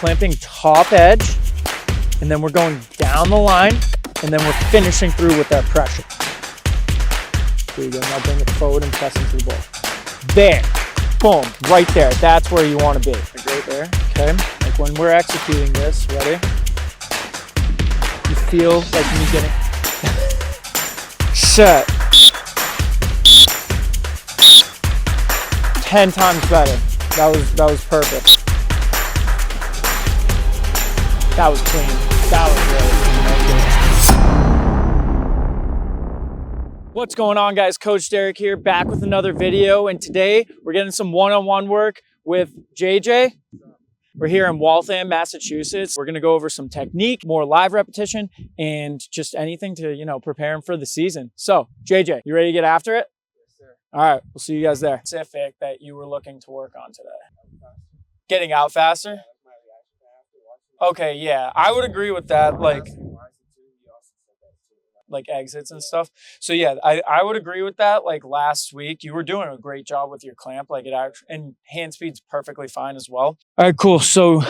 clamping top edge, and then we're going down the line, and then we're finishing through with that pressure. There you go, now bring it forward and press into the ball. There, boom, right there. That's where you want to be. Like right there, okay? Like when we're executing this, ready? You feel like me getting set. 10 times better. That was perfect. That was clean. That was really good. What's going on, guys? Coach Derek here, back with another video, and today we're getting some one-on-one work with JJ. We're here in Waltham, Massachusetts. We're gonna go over some technique, more live repetition, and just anything to, prepare him for the season. So, JJ, you ready to get after it? Yes, sir. All right, we'll see you guys there. Specific that you were looking to work on today. Getting out faster? Okay, yeah, I would agree with that. Like exits and stuff. So yeah, I would agree with that. Like last week, you were doing a great job with your clamp. Like it actually, and hand speed's perfectly fine as well. All right, cool. So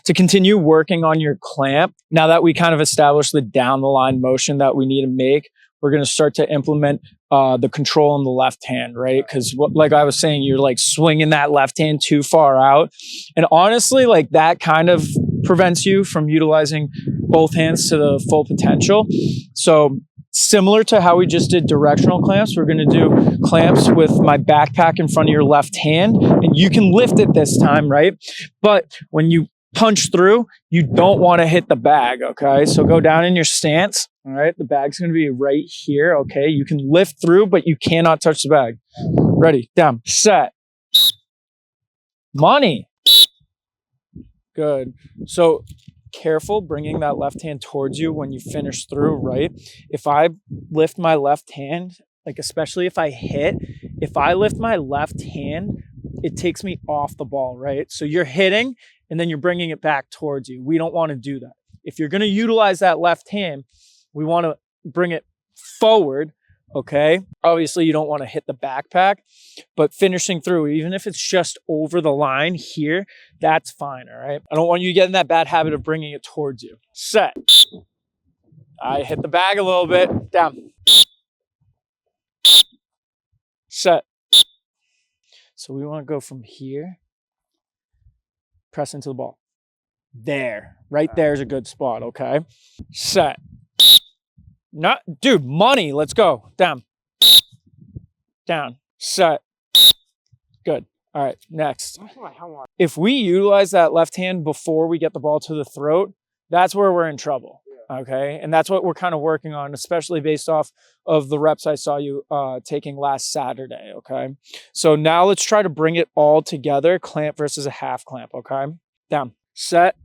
to continue working on your clamp, now that we kind of established the down the line motion that we need to make, we're going to start to implement the control in the left hand, right? Because like I was saying, you're like swinging that left hand too far out. And honestly, like that kind of prevents you from utilizing both hands to the full potential. So similar to how we just did directional clamps, we're going to do clamps with my backpack in front of your left hand, and you can lift it this time, right? But when you punch through, you don't want to hit the bag, okay? So go down in your stance, all right? The bag's going to be right here, okay? You can lift through, but you cannot touch the bag. Ready, down, set. Money. Good. So careful bringing that left hand towards you when you finish through, right? If I lift my left hand, like especially if I lift my left hand, it takes me off the ball, right? So you're hitting and then you're bringing it back towards you. We don't want to do that. If you're going to utilize that left hand, we want to bring it forward, okay? Obviously, you don't want to hit the backpack, but finishing through, even if it's just over the line here, that's fine, all right? I don't want you to get in that bad habit of bringing it towards you. Set. I hit the bag a little bit. Down. Set. So we want to go from here, press into the ball. There. Right there is a good spot, okay? Set. Dude, money. Let's go. Down. Down. Set. Good. All right, next. If we utilize that left hand before we get the ball to the throat, that's where we're in trouble, okay? And that's what we're kind of working on, especially based off of the reps I saw you taking last Saturday, okay? So now let's try to bring it all together, clamp versus a half clamp, okay? Down. Set.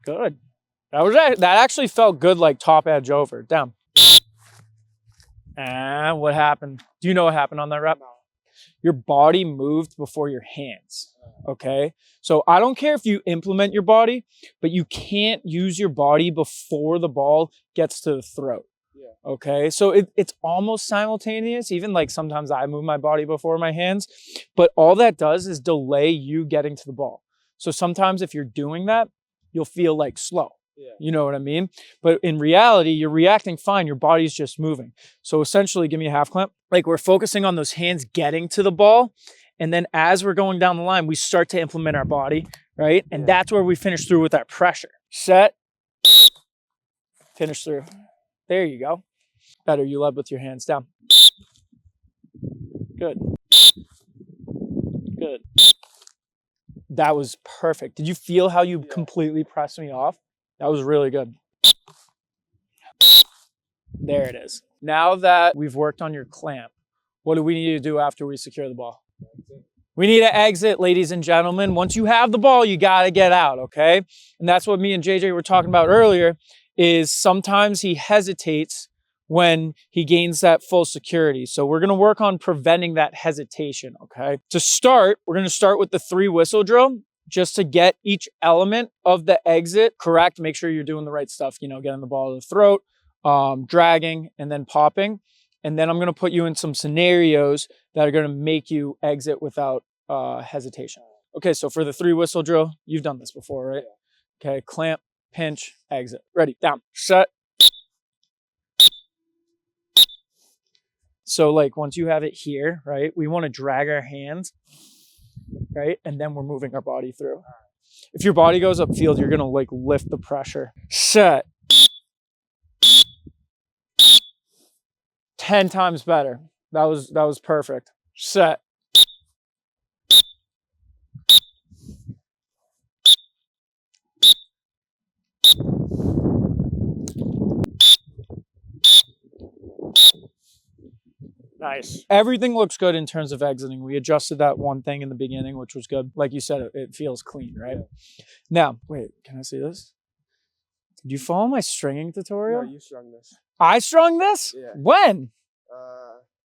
Good. That actually felt good, like top edge over. Down. And what happened? Do you know what happened on that rep? No. Your body moved before your hands, okay? So I don't care if you implement your body, but you can't use your body before the ball gets to the throat, okay? So it's almost simultaneous. Even like sometimes I move my body before my hands, but all that does is delay you getting to the ball. So sometimes if you're doing that, you'll feel like slow. Yeah. You know what I mean? But in reality, you're reacting fine. Your body's just moving. So essentially, give me a half clamp. Like we're focusing on those hands getting to the ball. And then as we're going down the line, we start to implement our body, right? And that's where we finish through with that pressure. Set. Finish through. There you go. Better. You led with your hands down. Good. Good. That was perfect. Did you feel how you completely pressed me off? That was really good. There it is. Now that we've worked on your clamp, what do we need to do after we secure the ball? We need to exit, ladies and gentlemen. Once you have the ball, you got to get out, okay? And that's what me and JJ were talking about earlier, is sometimes he hesitates when he gains that full security. So we're going to work on preventing that hesitation, okay? To start, we're going to start with the 3 whistle drill, just to get each element of the exit correct. Make sure you're doing the right stuff, getting the ball to the throat, dragging, and then popping. And then I'm going to put you in some scenarios that are going to make you exit without hesitation. Okay, so for the 3 whistle drill, you've done this before, right? Yeah. Okay, clamp, pinch, exit. Ready, down, set. So like once you have it here, right, we want to drag our hands, right? And then we're moving our body through. If your body goes upfield, you're going to like lift the pressure. Set. 10 times better. That was perfect. Set. Nice. Everything looks good in terms of exiting. We adjusted that one thing in the beginning, which was good. Like you said, it feels clean, right? Yeah. Now, wait, can I see this? Did you follow my stringing tutorial? No, you strung this. I strung this? Yeah. When?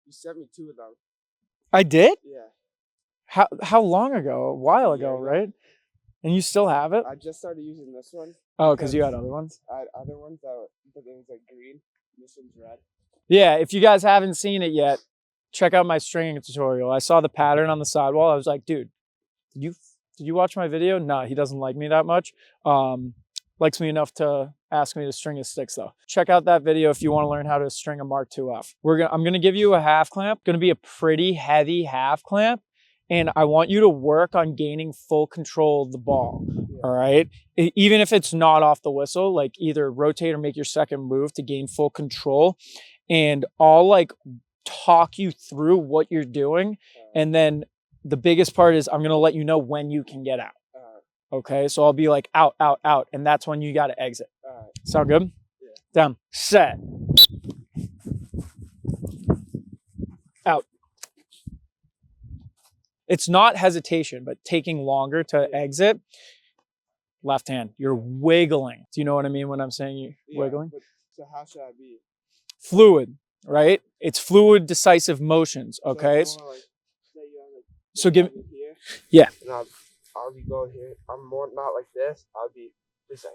You sent me 2 of them. I did? Yeah. How long ago? A while ago, right? And you still have it? I just started using this one. Oh, because you had other ones? I had other ones but it was like green. This one's red. Yeah, if you guys haven't seen it yet, check out my stringing tutorial. I saw the pattern on the sidewall. I was like, dude, did you watch my video? No, he doesn't like me that much. Likes me enough to ask me to string his sticks though. Check out that video if you want to learn how to string a Mark IIF. I'm gonna give you a half clamp. Gonna be a pretty heavy half clamp. And I want you to work on gaining full control of the ball, all right? Even if it's not off the whistle, like either rotate or make your second move to gain full control. And I'll like talk you through what you're doing. And then the biggest part is I'm gonna let you know when you can get out. Okay, so I'll be like out, out, out. And that's when you gotta exit. Sound good? Yeah. Down, set. Out. It's not hesitation, but taking longer to exit. Left hand, you're wiggling. Do you know what I mean when I'm saying you wiggling? So how should I be? Fluid, right? It's fluid, decisive motions, okay? So give me, here, yeah. And I'll be going here. I'm more not like this. I'll be this way.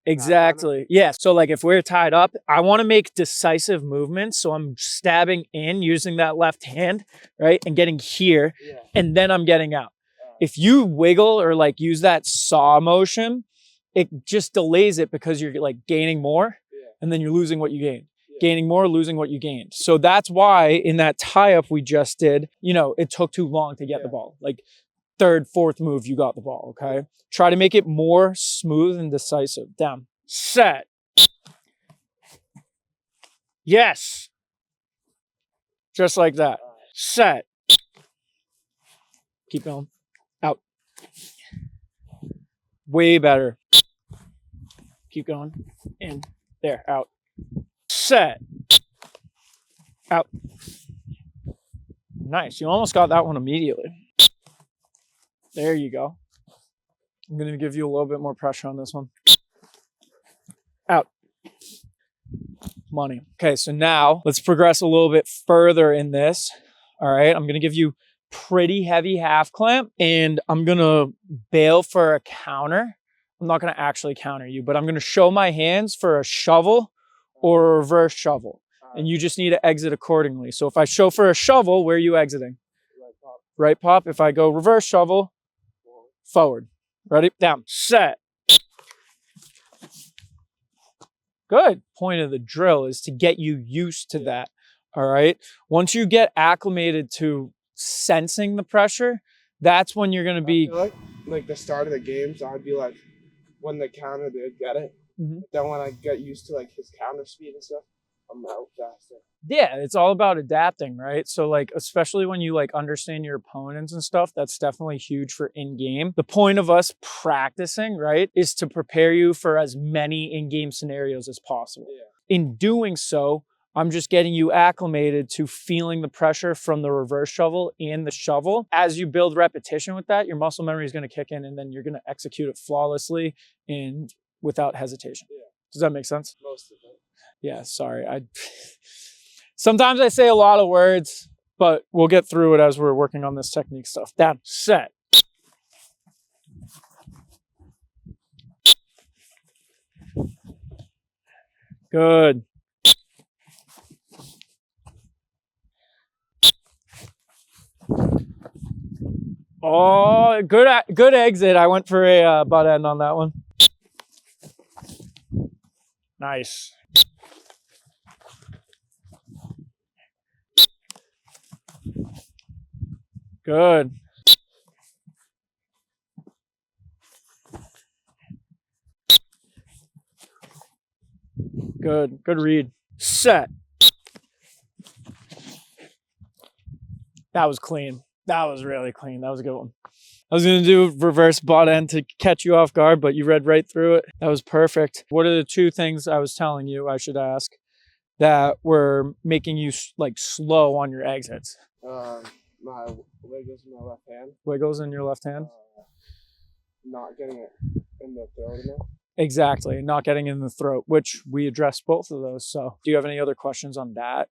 Exactly. Yeah. So like if we're tied up, I want to make decisive movements. So I'm stabbing in using that left hand, right? And getting here, and then I'm getting out. If you wiggle or like use that saw motion, it just delays it because you're like gaining more and then you're losing what you gained. Gaining more, losing what you gained. So that's why in that tie-up we just did, it took too long to get the ball. Like 3rd, 4th move, you got the ball, okay? Try to make it more smooth and decisive. Down. Set. Yes. Just like that. Set. Keep going. Out. Way better. Keep going. In. There. Out. Set. Out. Nice. You almost got that one immediately. There you go. I'm going to give you a little bit more pressure on this one. Out. Money. Okay, so now let's progress a little bit further in this. All right, I'm going to give you pretty heavy half clamp and I'm going to bail for a counter. I'm not going to actually counter you, but I'm going to show my hands for a shovel or a reverse shovel. And you just need to exit accordingly. So if I show for a shovel, where are you exiting? Right pop. Right pop. If I go reverse shovel, forward. Ready? Down. Set. Good. Point of the drill is to get you used to that. All right. Once you get acclimated to sensing the pressure, that's when you're going to be. I feel like the start of the games, I'd be like, when the counter, they'd get it. But then when I get used to like his counter speed and stuff, I'm out faster. Yeah, it's all about adapting, right? So like, especially when you like understand your opponents and stuff, that's definitely huge for in-game. The point of us practicing, right, is to prepare you for as many in-game scenarios as possible. Yeah. In doing so, I'm just getting you acclimated to feeling the pressure from the reverse shovel and the shovel. As you build repetition with that, your muscle memory is going to kick in and then you're going to execute it flawlessly and without hesitation. Yeah. Does that make sense? Most of it. Yeah, sorry. Sometimes I say a lot of words, but we'll get through it as we're working on this technique stuff. Down, set. Good. Oh, good exit. I went for a butt end on that one. Nice. Good. Good. Good read. Set. That was clean. That was really clean. That was a good one. I was going to do reverse butt end to catch you off guard, but you read right through it. That was perfect. What are the two things I was telling you I should ask that were making you like slow on your exits? My wiggles in my left hand. Wiggles in your left hand? Not getting it in the throat enough. Exactly. Not getting in the throat, which we addressed both of those. So do you have any other questions on that?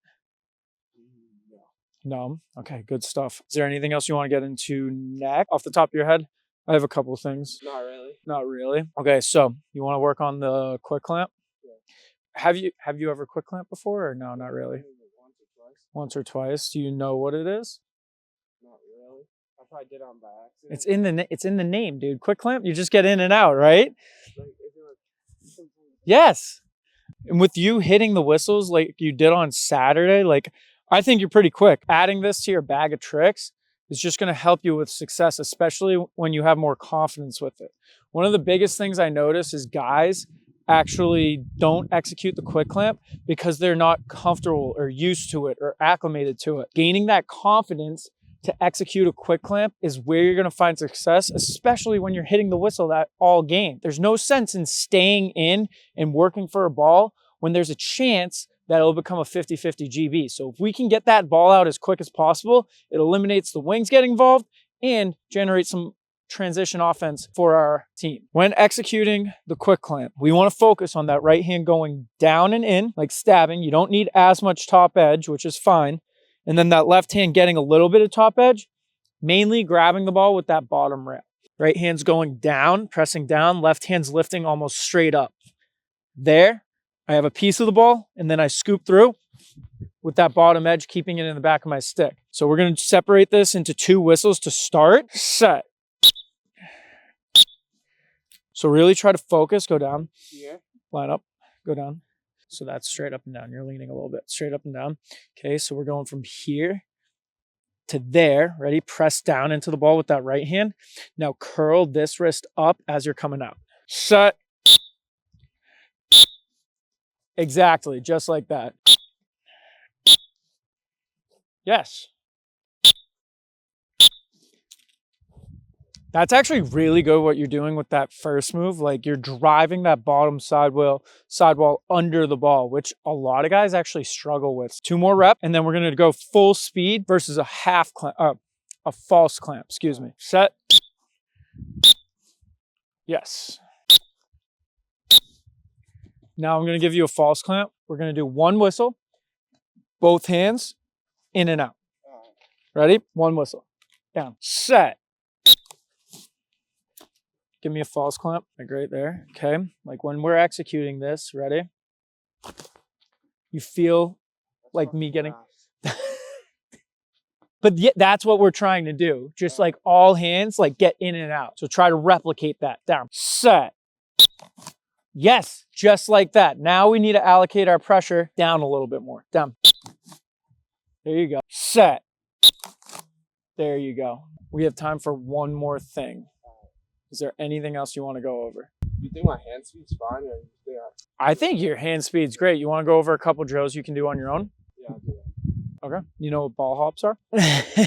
No? Okay, good stuff. Is there anything else you want to get into next off the top of your head? I have a couple of things. Not really. Not really. Okay, so you want to work on the quick clamp? Yeah. Have you ever quick clamp before or no, not really? Once or twice. Once or twice. Do you know what it is? Not really. I probably did on by accident. It's in the name, dude. Quick clamp, you just get in and out, right? Like, Yes. And with you hitting the whistles like you did on Saturday, like I think you're pretty quick. Adding this to your bag of tricks is just going to help you with success, especially when you have more confidence with it. One of the biggest things I notice is guys actually don't execute the quick clamp because they're not comfortable or used to it or acclimated to it. Gaining that confidence to execute a quick clamp is where you're going to find success, especially when you're hitting the whistle that all game. There's no sense in staying in and working for a ball when there's a chance that it'll become a 50-50 GB. So if we can get that ball out as quick as possible, it eliminates the wings getting involved and generates some transition offense for our team. When executing the quick clamp, we want to focus on that right hand going down and in, like stabbing. You don't need as much top edge, which is fine. And then that left hand getting a little bit of top edge, mainly grabbing the ball with that bottom rail. Right hand's going down, pressing down, left hand's lifting almost straight up. There, I have a piece of the ball, and then I scoop through with that bottom edge, keeping it in the back of my stick. So we're going to separate this into two whistles to start. Set. So really try to focus, go down, line up, go down. So that's straight up and down. You're leaning a little bit, straight up and down. Okay, so we're going from here to there. Ready? Press down into the ball with that right hand. Now curl this wrist up as you're coming out. Set. Exactly, just like that. Yes. That's actually really good what you're doing with that first move. Like you're driving that bottom sidewall under the ball, which a lot of guys actually struggle with. 2 more reps, and then we're going to go full speed versus a a false clamp, excuse me. Set. Yes. Now I'm going to give you a false clamp. We're going to do 1 whistle, both hands, in and out. Ready? 1 whistle. Down. Set. Give me a false clamp, like right there. Okay. Like when we're executing this, ready? You feel like me getting... But yeah, that's what we're trying to do. Just like all hands, like get in and out. So try to replicate that. Down. Set. Yes, just like that. Now we need to allocate our pressure down a little bit more. Down. There you go. Set. There you go. We have time for one more thing. Is there anything else you want to go over? You think my hand speed's fine? Or you think I think your hand speed's great. You want to go over a couple drills you can do on your own? Yeah, I'll do that. Okay. You know what ball hops are?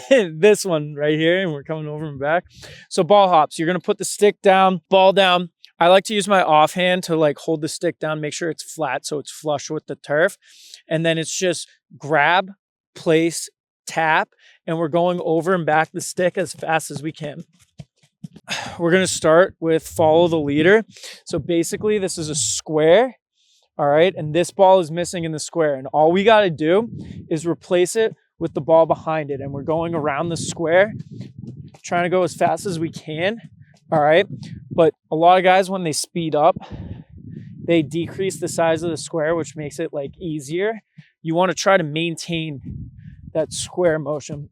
This one right here, and we're coming over and back. So ball hops, you're going to put the stick down, ball down. I like to use my offhand to like hold the stick down, make sure it's flat so it's flush with the turf. And then it's just grab, place, tap, and we're going over and back the stick as fast as we can. We're going to start with follow the leader. So basically this is a square. All right. And this ball is missing in the square. And all we got to do is replace it with the ball behind it. And we're going around the square, trying to go as fast as we can. All right. But a lot of guys, when they speed up, they decrease the size of the square, which makes it like easier. You want to try to maintain that square motion.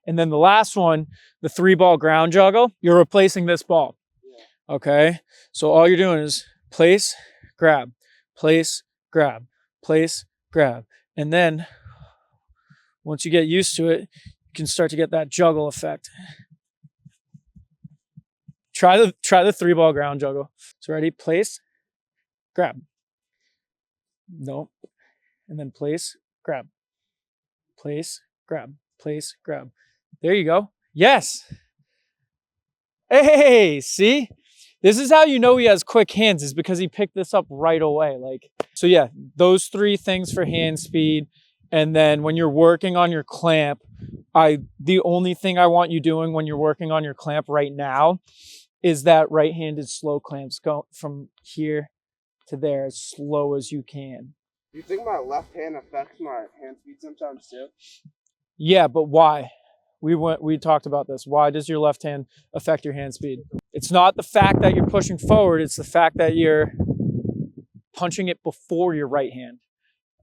And then the last one, the 3-ball ground juggle, you're replacing this ball. Okay? So all you're doing is place, grab, place, grab, place, grab. And then once you get used to it, you can start to get that juggle effect. Try the 3-ball ground juggle. So ready? Place, grab. No. And then place, grab. Place, grab. Place, grab. There you go. Yes. Hey, see? This is how you know he has quick hands, is because he picked this up right away. Like, so yeah, those 3 things for hand speed. And then when you're working on your clamp, the only thing I want you doing when you're working on your clamp right now is that right-handed slow clamps. Go from here to there as slow as you can. Do you think my left hand affects my hand speed sometimes too? Yeah, but why? We talked about this. Why does your left hand affect your hand speed? It's not the fact that you're pushing forward, it's the fact that you're punching it before your right hand.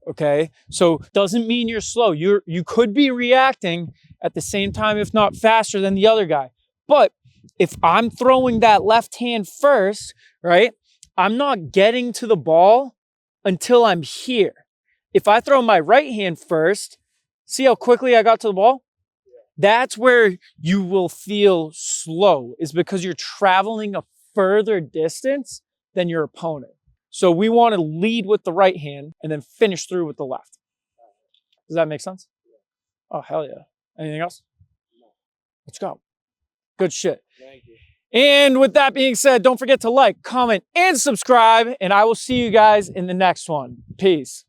Okay? So doesn't mean you're slow. You could be reacting at the same time, if not faster than the other guy. But if I'm throwing that left hand first, right? I'm not getting to the ball until I'm here. If I throw my right hand first, see how quickly I got to the ball? That's where you will feel slow, is because you're traveling a further distance than your opponent. So we want to lead with the right hand and then finish through with the left. Does that make sense? Oh, hell yeah. Anything else? Let's go. Good shit. Thank you. And with that being said, don't forget to like, comment, and subscribe, and I will see you guys in the next one. Peace.